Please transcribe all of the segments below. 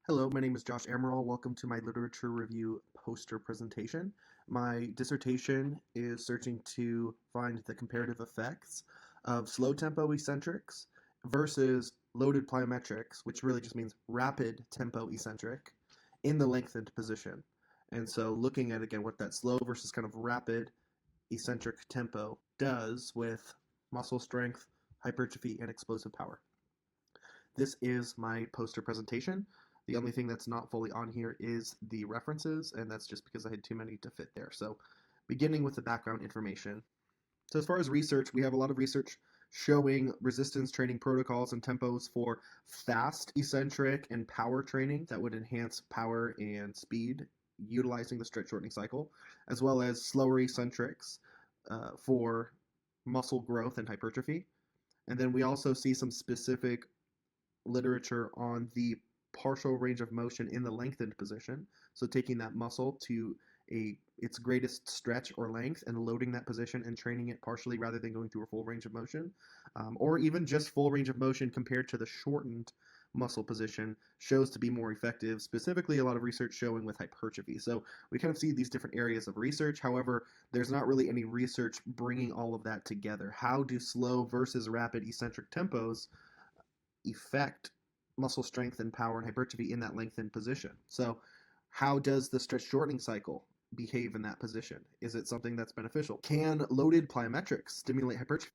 Hello, my name is Josh Amaral. Welcome to my literature review poster presentation. My dissertation is searching to find the comparative effects of slow tempo eccentrics versus loaded plyometrics, which really just means rapid tempo eccentric, in the lengthened position. And so looking at again what that slow versus kind of rapid eccentric tempo does with muscle strength, hypertrophy, and explosive power. This is my poster presentation. The only thing that's not fully on here is the references, and that's just because I had too many to fit there. So beginning with the background information. So as far as research, we have a lot of research showing resistance training protocols and tempos for fast eccentric and power training that would enhance power and speed utilizing the stretch shortening cycle, as well as slower eccentrics for muscle growth and hypertrophy. And then we also see some specific literature on the partial range of motion in the lengthened position. So taking that muscle to its greatest stretch or length and loading that position and training it partially rather than going through a full range of motion, or even just full range of motion compared to the shortened muscle position shows to be more effective, specifically a lot of research showing with hypertrophy. So we kind of see these different areas of research. However, there's not really any research bringing all of that together. How do slow versus rapid eccentric tempos affect muscle strength and power and hypertrophy in that lengthened position? So how does the stretch shortening cycle behave in that position? Is it something that's beneficial? Can loaded plyometrics stimulate hypertrophy?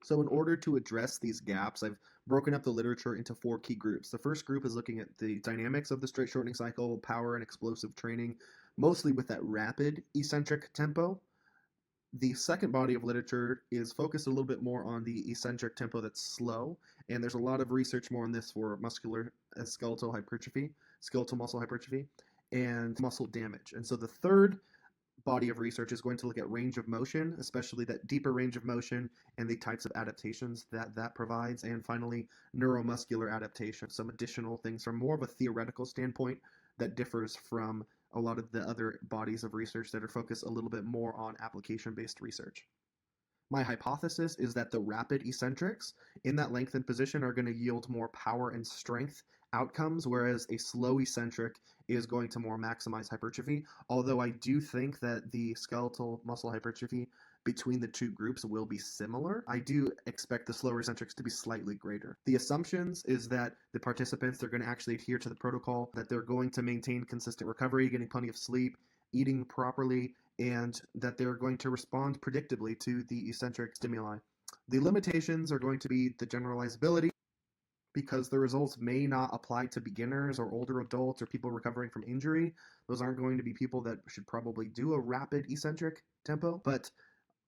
So in order to address these gaps, I've broken up the literature into four key groups. The first group is looking at the dynamics of the stretch shortening cycle, power and explosive training, mostly with that rapid eccentric tempo. The second body of literature is focused a little bit more on the eccentric tempo that's slow, and there's a lot of research more on this for muscular skeletal hypertrophy, skeletal muscle hypertrophy, and muscle damage. And so the third body of research is going to look at range of motion, especially that deeper range of motion and the types of adaptations that provides, and finally neuromuscular adaptation, some additional things from more of a theoretical standpoint that differs from a lot of the other bodies of research that are focused a little bit more on application-based research. My hypothesis is that the rapid eccentrics in that lengthened position are going to yield more power and strength outcomes, whereas a slow eccentric is going to more maximize hypertrophy. Although I do think that the skeletal muscle hypertrophy between the two groups will be similar, I do expect the slower eccentrics to be slightly greater. The assumptions is that the participants are going to actually adhere to the protocol, that they're going to maintain consistent recovery, getting plenty of sleep, eating properly, and that they're going to respond predictably to the eccentric stimuli. The limitations are going to be the generalizability, because the results may not apply to beginners or older adults or people recovering from injury. Those aren't going to be people that should probably do a rapid eccentric tempo. But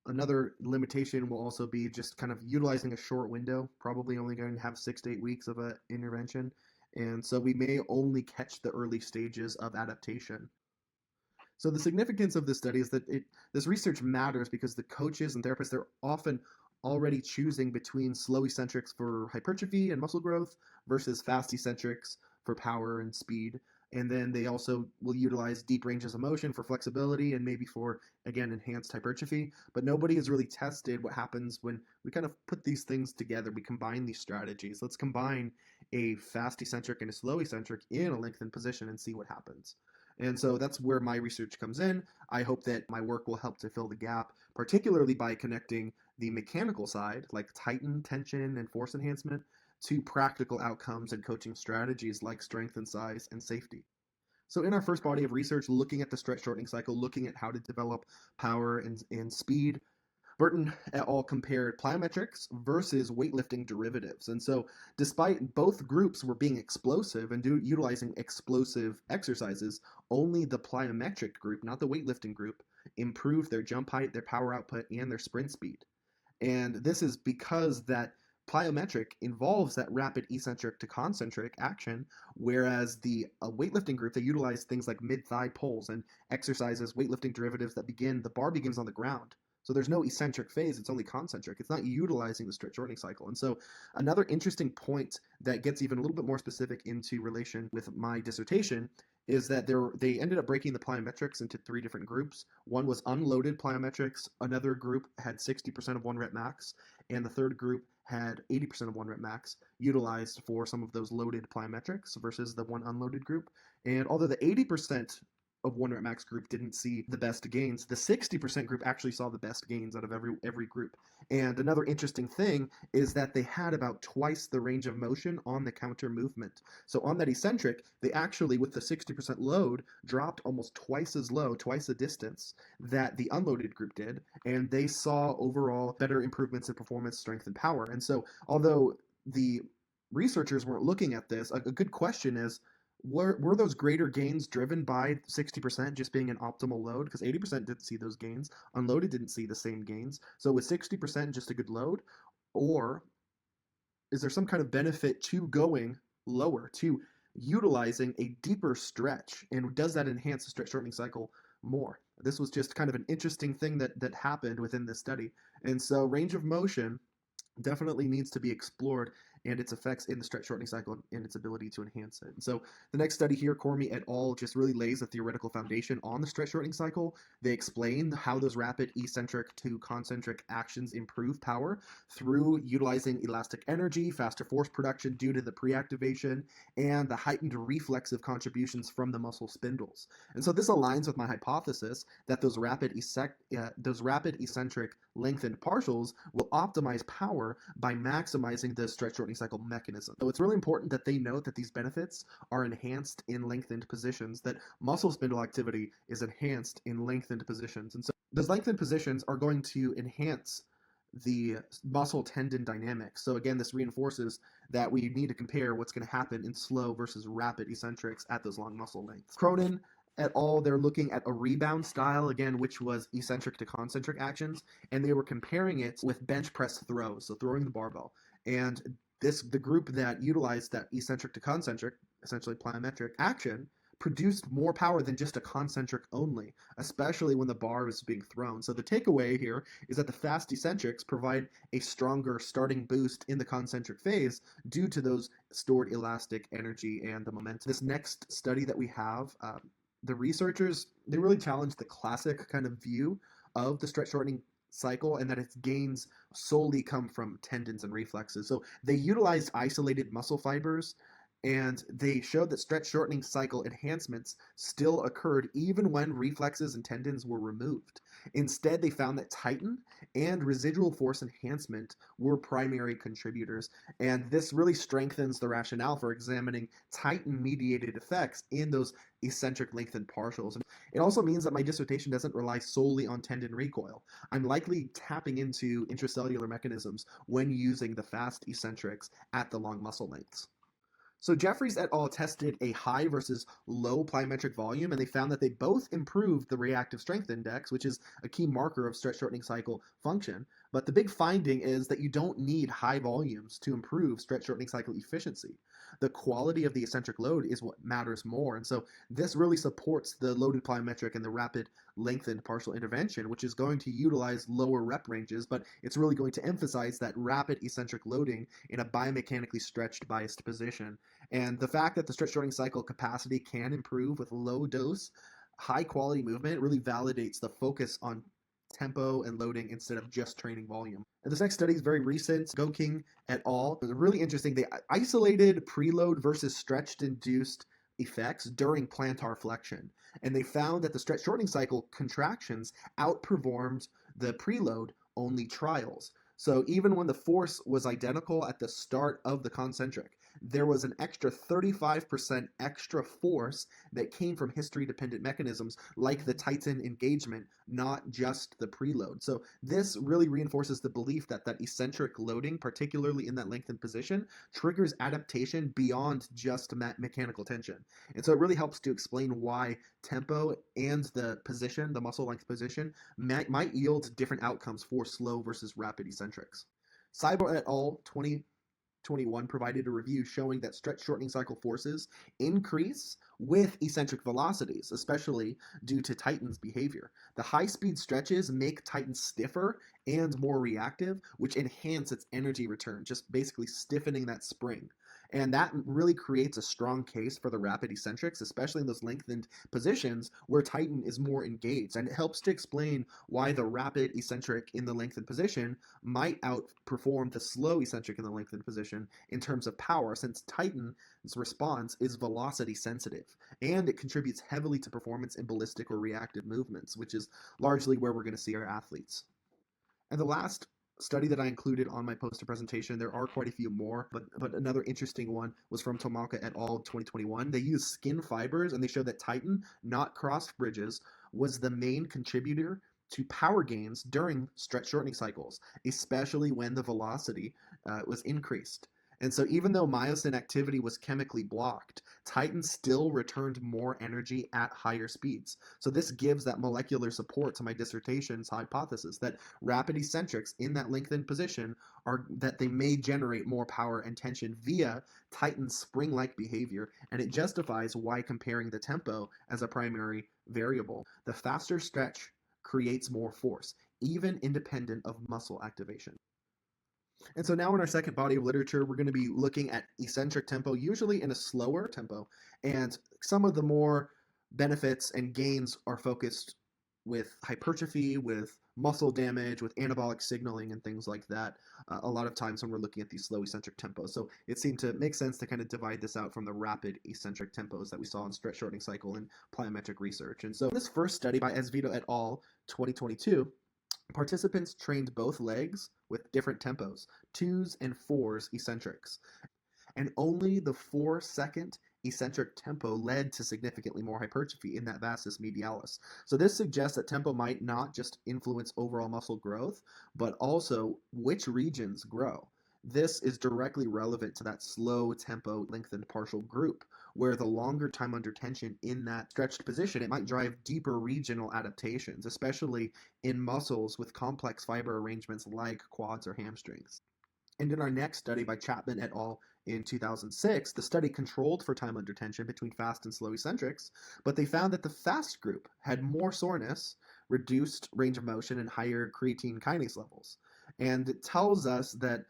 another limitation will also be just kind of utilizing a short window, probably only going to have 6 to 8 weeks of an intervention. And so we may only catch the early stages of adaptation. So the significance of this study is that this research matters because the coaches and therapists, they're often already choosing between slow eccentrics for hypertrophy and muscle growth versus fast eccentrics for power and speed. And then they also will utilize deep ranges of motion for flexibility and maybe for, again, enhanced hypertrophy. But nobody has really tested what happens when we kind of put these things together. We combine these strategies. Let's combine a fast eccentric and a slow eccentric in a lengthened position and see what happens. And so that's where my research comes in. I hope that my work will help to fill the gap, particularly by connecting the mechanical side, like tighten, tension, and force enhancement, to practical outcomes and coaching strategies like strength and size and safety. So in our first body of research, looking at the stretch shortening cycle, looking at how to develop power and speed, Burton et al. Compared plyometrics versus weightlifting derivatives. And so despite both groups were being explosive and utilizing explosive exercises, only the plyometric group, not the weightlifting group, improved their jump height, their power output, and their sprint speed. And this is because that plyometric involves that rapid eccentric to concentric action, whereas the weightlifting group, they utilize things like mid-thigh pulls and exercises, weightlifting derivatives the bar begins on the ground. So there's no eccentric phase, it's only concentric. It's not utilizing the stretch shortening cycle. And so another interesting point that gets even a little bit more specific into relation with my dissertation is that they ended up breaking the plyometrics into three different groups. One was unloaded plyometrics, another group had 60% of 1 rep max, and the third group had 80% of 1 rep max utilized for some of those loaded plyometrics versus the one unloaded group. And although the 80% of 1 rep max group didn't see the best gains, the 60% group actually saw the best gains out of every group. And another interesting thing is that they had about twice the range of motion on the counter movement. So on that eccentric, they actually, with the 60% load, dropped almost twice as low, twice the distance that the unloaded group did, and they saw overall better improvements in performance, strength, and power. And so although the researchers weren't looking at this, a good question is, were those greater gains driven by 60% just being an optimal load? Because 80% didn't see those gains. Unloaded didn't see the same gains. So was 60% just a good load? Or is there some kind of benefit to going lower, to utilizing a deeper stretch? And does that enhance the stretch shortening cycle more? This was just kind of an interesting thing that happened within this study. And so range of motion definitely needs to be explored and its effects in the stretch shortening cycle and its ability to enhance it. And so the next study here, Cormie et al., just really lays a theoretical foundation on the stretch shortening cycle. They explain how those rapid eccentric to concentric actions improve power through utilizing elastic energy, faster force production due to the pre-activation, and the heightened reflexive contributions from the muscle spindles. And so this aligns with my hypothesis that those rapid eccentric lengthened partials will optimize power by maximizing the stretch shortening cycle mechanism. So it's really important that they note that these benefits are enhanced in lengthened positions, that muscle spindle activity is enhanced in lengthened positions. And so those lengthened positions are going to enhance the muscle tendon dynamics. So again, this reinforces that we need to compare what's going to happen in slow versus rapid eccentrics at those long muscle lengths. Cronin et al., they're looking at a rebound style, again, which was eccentric to concentric actions, and they were comparing it with bench press throws, so throwing the barbell. And the group that utilized that eccentric to concentric, essentially plyometric action, produced more power than just a concentric only, especially when the bar is being thrown. So the takeaway here is that the fast eccentrics provide a stronger starting boost in the concentric phase due to those stored elastic energy and the momentum. This next study that we have, the researchers, they really challenged the classic kind of view of the stretch shortening cycle and that its gains solely come from tendons and reflexes. So they utilized isolated muscle fibers, and they showed that stretch shortening cycle enhancements still occurred even when reflexes and tendons were removed. Instead, they found that tighten and residual force enhancement were primary contributors, and this really strengthens the rationale for examining tighten-mediated effects in those eccentric lengthened partials. And it also means that my dissertation doesn't rely solely on tendon recoil. I'm likely tapping into intracellular mechanisms when using the fast eccentrics at the long muscle lengths. So Jeffries et al. Tested a high versus low plyometric volume, and they found that they both improved the reactive strength index, which is a key marker of stretch shortening cycle function. But the big finding is that you don't need high volumes to improve stretch shortening cycle efficiency. The quality of the eccentric load is what matters more. And so this really supports the loaded plyometric and the rapid lengthened partial intervention, which is going to utilize lower rep ranges, but it's really going to emphasize that rapid eccentric loading in a biomechanically stretched biased position. And the fact that the stretch shortening cycle capacity can improve with low dose, high quality movement really validates the focus on tempo and loading instead of just training volume. And this next study is very recent. Goking et al. It was really interesting. They isolated preload versus stretched induced effects during plantar flexion. And they found that the stretch shortening cycle contractions outperformed the preload only trials. So even when the force was identical at the start of the concentric, there was an extra 35% extra force that came from history-dependent mechanisms like the tighten engagement, not just the preload. So this really reinforces the belief that eccentric loading, particularly in that lengthened position, triggers adaptation beyond just mechanical tension. And so it really helps to explain why tempo and the position, the muscle length position, might yield different outcomes for slow versus rapid eccentrics. Cyber et al. 20 2021 provided a review showing that stretch shortening cycle forces increase with eccentric velocities, especially due to Titan's behavior. The high-speed stretches make Titan stiffer and more reactive, which enhance its energy return, just basically stiffening that spring. And that really creates a strong case for the rapid eccentrics, especially in those lengthened positions where Titan is more engaged. And it helps to explain why the rapid eccentric in the lengthened position might outperform the slow eccentric in the lengthened position in terms of power, since Titan's response is velocity sensitive, and it contributes heavily to performance in ballistic or reactive movements, which is largely where we're going to see our athletes. And the last study that I included on my poster presentation, there are quite a few more, but another interesting one was from Tomalka et al. 2021. They used skin fibers, and they showed that Titan, not cross bridges, was the main contributor to power gains during stretch shortening cycles, especially when the velocity was increased. And so even though myosin activity was chemically blocked, Titan still returned more energy at higher speeds. So this gives that molecular support to my dissertation's hypothesis that rapid eccentrics in that lengthened position are that they may generate more power and tension via Titan's spring-like behavior, and it justifies why comparing the tempo as a primary variable. The faster stretch creates more force, even independent of muscle activation. And so now in our second body of literature, we're going to be looking at eccentric tempo, usually in a slower tempo. And some of the more benefits and gains are focused with hypertrophy, with muscle damage, with anabolic signaling, and things like that. A lot of times when we're looking at these slow eccentric tempos. So it seemed to make sense to kind of divide this out from the rapid eccentric tempos that we saw in stretch shortening cycle and plyometric research. And so this first study by Esvito et al. 2022, participants trained both legs with different tempos, 2s and 4s eccentrics, and only the 4-second eccentric tempo led to significantly more hypertrophy in that vastus medialis. So this suggests that tempo might not just influence overall muscle growth, but also which regions grow. This is directly relevant to that slow tempo lengthened partial group, where the longer time under tension in that stretched position, it might drive deeper regional adaptations, especially in muscles with complex fiber arrangements like quads or hamstrings. And in our next study by Chapman et al. In 2006, the study controlled for time under tension between fast and slow eccentrics, but they found that the fast group had more soreness, reduced range of motion, and higher creatine kinase levels. And it tells us that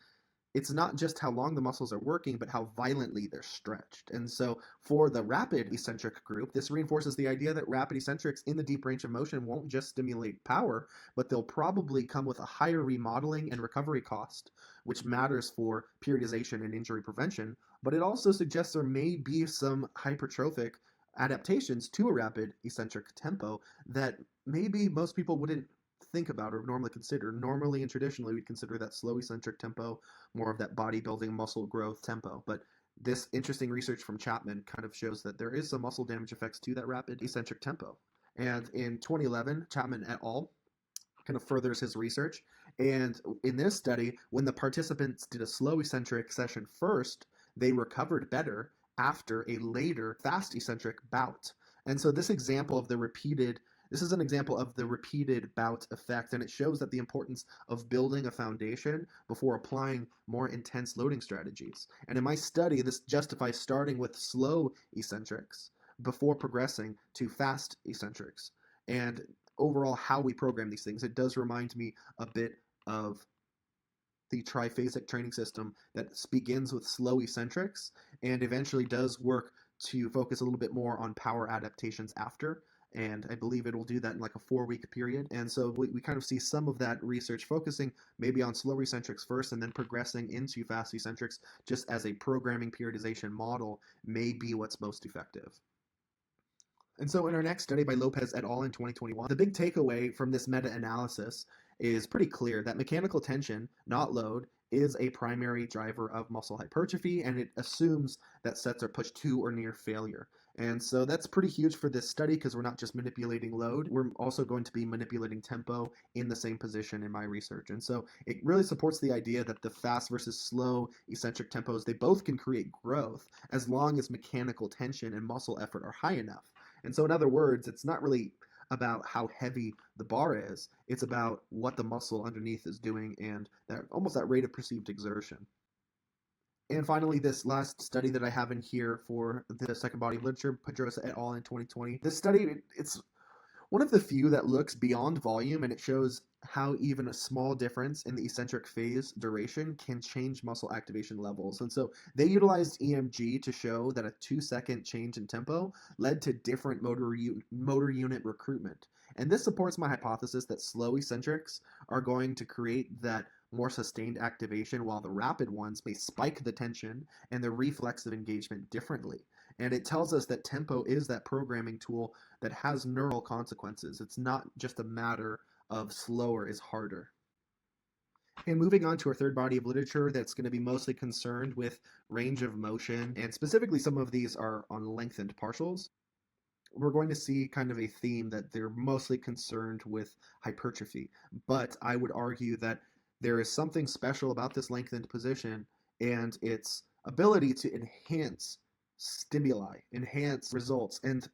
it's not just how long the muscles are working, but how violently they're stretched. And so for the rapid eccentric group, this reinforces the idea that rapid eccentrics in the deep range of motion won't just stimulate power, but they'll probably come with a higher remodeling and recovery cost, which matters for periodization and injury prevention. But it also suggests there may be some hypertrophic adaptations to a rapid eccentric tempo that maybe most people wouldn't think about or normally consider. Normally and traditionally, we'd consider that slow eccentric tempo more of that bodybuilding muscle growth tempo. But this interesting research from Chapman kind of shows that there is some muscle damage effects to that rapid eccentric tempo. And in 2011, Chapman et al. Kind of furthers his research. And in this study, when the participants did a slow eccentric session first, they recovered better after a later fast eccentric bout. And so this is an example of the repeated bout effect, and it shows that the importance of building a foundation before applying more intense loading strategies. And in my study, this justifies starting with slow eccentrics before progressing to fast eccentrics. And overall, how we program these things, it does remind me a bit of the triphasic training system that begins with slow eccentrics and eventually does work to focus a little bit more on power adaptations after. And I believe it will do that in like a 4-week period. And so we kind of see some of that research focusing maybe on slow eccentrics first and then progressing into fast eccentrics just as a programming periodization model may be what's most effective. And so in our next study by Lopez et al. In 2021, the big takeaway from this meta-analysis is pretty clear that mechanical tension, not load, is a primary driver of muscle hypertrophy, and it assumes that sets are pushed to or near failure. And so that's pretty huge for this study because we're not just manipulating load, we're also going to be manipulating tempo in the same position in my research. And so it really supports the idea that the fast versus slow eccentric tempos, they both can create growth as long as mechanical tension and muscle effort are high enough. And so in other words, it's not really about how heavy the bar is, it's about what the muscle underneath is doing and that almost that rate of perceived exertion. And finally, this last study that I have in here for the second body of literature, Pedrosa et al. In 2020. This study, it's one of the few that looks beyond volume, and it shows how even a small difference in the eccentric phase duration can change muscle activation levels. And so they utilized EMG to show that a 2-second change in tempo led to different motor unit recruitment. And this supports my hypothesis that slow eccentrics are going to create that more sustained activation, while the rapid ones may spike the tension and the reflexive engagement differently. And it tells us that tempo is that programming tool that has neural consequences. It's not just a matter of slower is harder. And moving on to our third body of literature that's going to be mostly concerned with range of motion, and specifically some of these are on lengthened partials. We're going to see kind of a theme that they're mostly concerned with hypertrophy. But I would argue that there is something special about this lengthened position and its ability to enhance stimuli, enhance results. And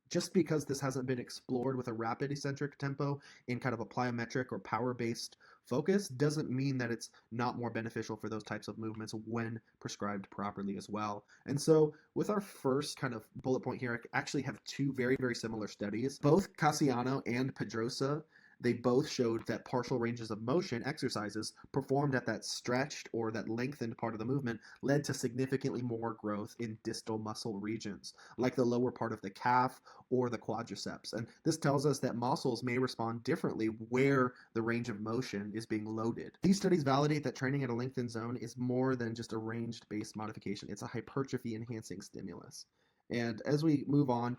just because this hasn't been explored with a rapid eccentric tempo in kind of a plyometric or power-based focus doesn't mean that it's not more beneficial for those types of movements when prescribed properly as well. And so with our first kind of bullet point here, I actually have two very, very similar studies. Both Cassiano and Pedrosa, they both showed that partial ranges of motion exercises performed at that stretched or that lengthened part of the movement led to significantly more growth in distal muscle regions, like the lower part of the calf or the quadriceps. And this tells us that muscles may respond differently where the range of motion is being loaded. These studies validate that training at a lengthened zone is more than just a ranged-based modification. It's a hypertrophy-enhancing stimulus. And as we move on,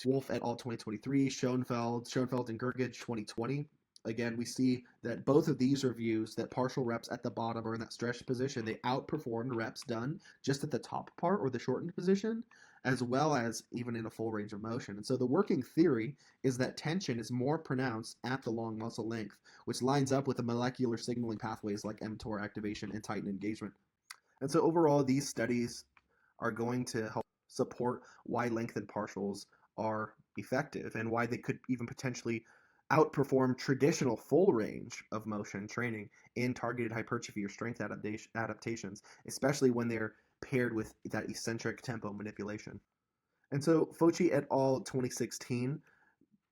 Wolf et al. 2023, Schoenfeld and Gergich 2020. Again, we see that both of these reviews, that partial reps at the bottom or in that stretched position, they outperformed reps done just at the top part or the shortened position, as well as even in a full range of motion. And so the working theory is that tension is more pronounced at the long muscle length, which lines up with the molecular signaling pathways like mTOR activation and tighten engagement. And so overall, these studies are going to help support why lengthened partials are effective and why they could even potentially outperform traditional full range of motion training in targeted hypertrophy or strength adaptations, especially when they're paired with that eccentric tempo manipulation. And so Fauci et al. 2016,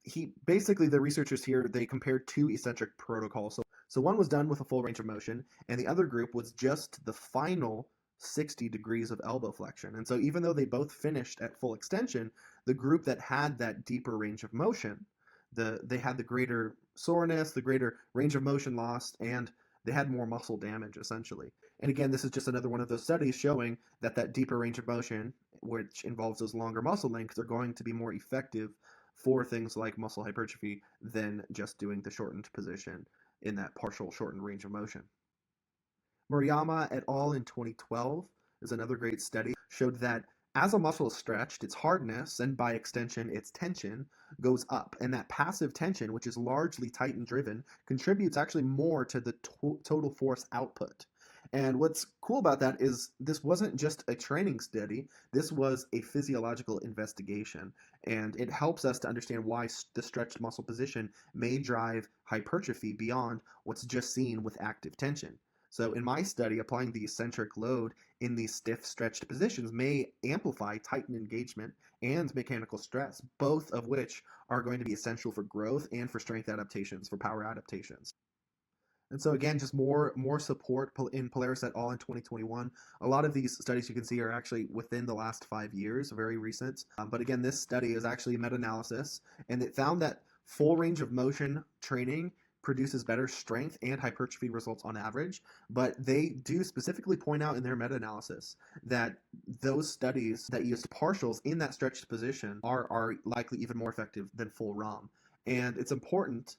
the researchers here, they compared two eccentric protocols. So one was done with a full range of motion, and the other group was just the final 60 degrees of elbow flexion. And so even though they both finished at full extension, the group that had that deeper range of motion, they had the greater soreness, the greater range of motion lost, and they had more muscle damage essentially. And again, this is just another one of those studies showing that that deeper range of motion, which involves those longer muscle lengths, are going to be more effective for things like muscle hypertrophy than just doing the shortened position in that partial shortened range of motion. Murayama et al. In 2012 is another great study, showed that as a muscle is stretched, its hardness, and by extension, its tension, goes up. And that passive tension, which is largely tighten driven, contributes actually more to the total force output. And what's cool about that is this wasn't just a training study, this was a physiological investigation. And it helps us to understand why the stretched muscle position may drive hypertrophy beyond what's just seen with active tension. So in my study, applying the eccentric load in these stiff stretched positions may amplify tighten engagement and mechanical stress, both of which are going to be essential for growth and for strength adaptations, for power adaptations. And so again, just more support in Polaris et al. In 2021. A lot of these studies you can see are actually within the last 5 years, very recent. But again, this study is actually a meta-analysis, and it found that full range of motion training produces better strength and hypertrophy results on average, but they do specifically point out in their meta-analysis that those studies that used partials in that stretched position are likely even more effective than full ROM. And it's important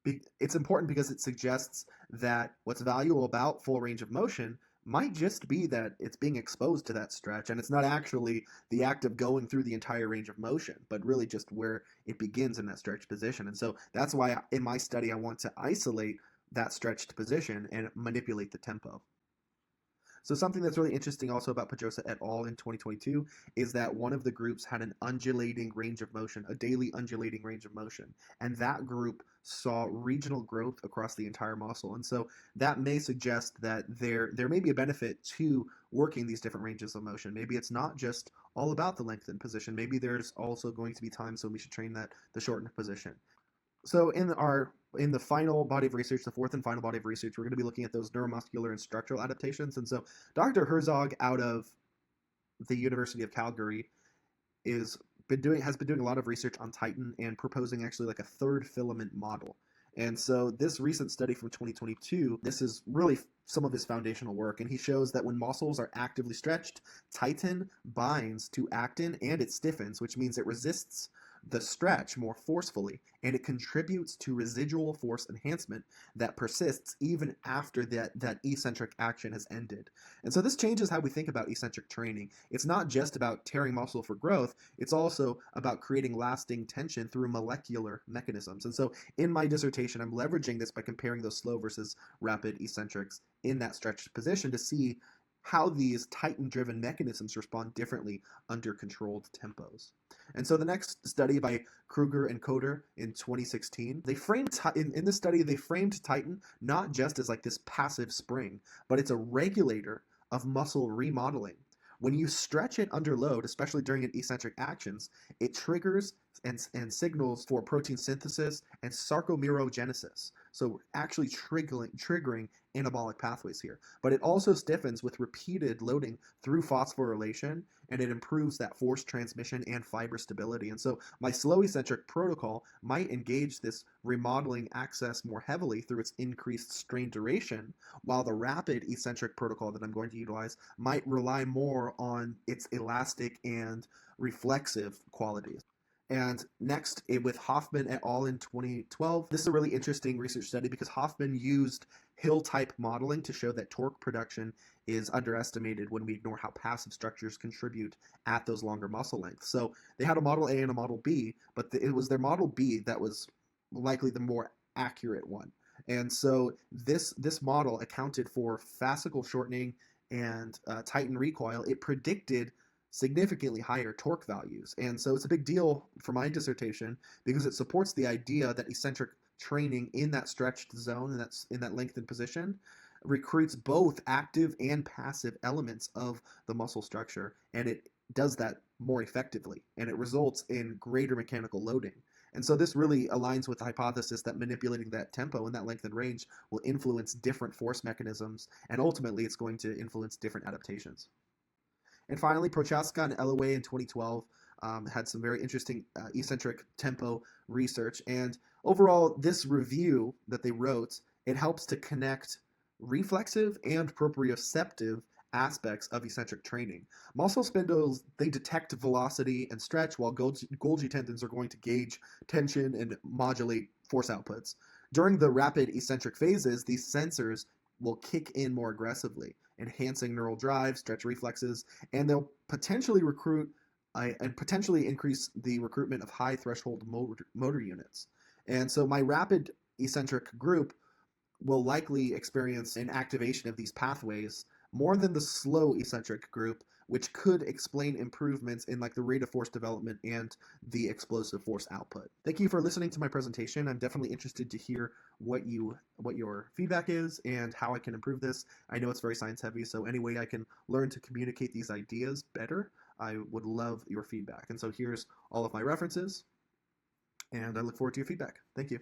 because it suggests that what's valuable about full range of motion might just be that it's being exposed to that stretch, and it's not actually the act of going through the entire range of motion, but really just where it begins in that stretched position. And so that's why in my study I want to isolate that stretched position and manipulate the tempo. So something that's really interesting also about Pedrosa et al. In 2022 is that one of the groups had an undulating range of motion, a daily undulating range of motion, and that group saw regional growth across the entire muscle. And so that may suggest that there may be a benefit to working these different ranges of motion. Maybe it's not just all about the lengthened position. Maybe there's also going to be times when we should train the shortened position. So in the final body of research, the fourth and final body of research, we're going to be looking at those neuromuscular and structural adaptations. And so Dr. Herzog out of the University of Calgary has been doing a lot of research on Titan and proposing actually like a third filament model. And so this recent study from 2022, this is really some of his foundational work, and he shows that when muscles are actively stretched, titin binds to actin and it stiffens, which means it resists the stretch more forcefully, and it contributes to residual force enhancement that persists even after that eccentric action has ended. And so this changes how we think about eccentric training. It's not just about tearing muscle for growth, it's also about creating lasting tension through molecular mechanisms. And so in my dissertation, I'm leveraging this by comparing those slow versus rapid eccentrics in that stretched position to see how these Titan-driven mechanisms respond differently under controlled tempos. And so the next study by Kruger and Coder in 2016, they framed in this study they framed Titan not just as like this passive spring, but it's a regulator of muscle remodeling. When you stretch it under load, especially during eccentric actions, it triggers and signals for protein synthesis and sarcomerogenesis. So actually triggering anabolic pathways here. But it also stiffens with repeated loading through phosphorylation, and it improves that force transmission and fiber stability. And so my slow eccentric protocol might engage this remodeling access more heavily through its increased strain duration, while the rapid eccentric protocol that I'm going to utilize might rely more on its elastic and reflexive qualities. And next, with Hoffman et al. In 2012, this is a really interesting research study because Hoffman used hill-type modeling to show that torque production is underestimated when we ignore how passive structures contribute at those longer muscle lengths. So they had a Model A and a Model B, but it was their Model B that was likely the more accurate one. And so this model accounted for fascicle shortening and Titan recoil. It predicted significantly higher torque values. And so it's a big deal for my dissertation because it supports the idea that eccentric training in that stretched zone and that's in that lengthened position recruits both active and passive elements of the muscle structure, and it does that more effectively, and it results in greater mechanical loading. And so this really aligns with the hypothesis that manipulating that tempo and that lengthened range will influence different force mechanisms, and ultimately it's going to influence different adaptations. And finally, Prochaska and Ellaway in 2012 had some very interesting eccentric tempo research. And overall, this review that they wrote, it helps to connect reflexive and proprioceptive aspects of eccentric training. Muscle spindles, they detect velocity and stretch, while Golgi tendons are going to gauge tension and modulate force outputs. During the rapid eccentric phases, these sensors will kick in more aggressively, enhancing neural drive, stretch reflexes, and they'll potentially increase the recruitment of high threshold motor units. And so my rapid eccentric group will likely experience an activation of these pathways more than the slow eccentric group, which could explain improvements in like the rate of force development and the explosive force output. Thank you for listening to my presentation. I'm definitely interested to hear what your feedback is and how I can improve this. I know it's very science heavy, so any way I can learn to communicate these ideas better, I would love your feedback. And so here's all of my references, and I look forward to your feedback. Thank you.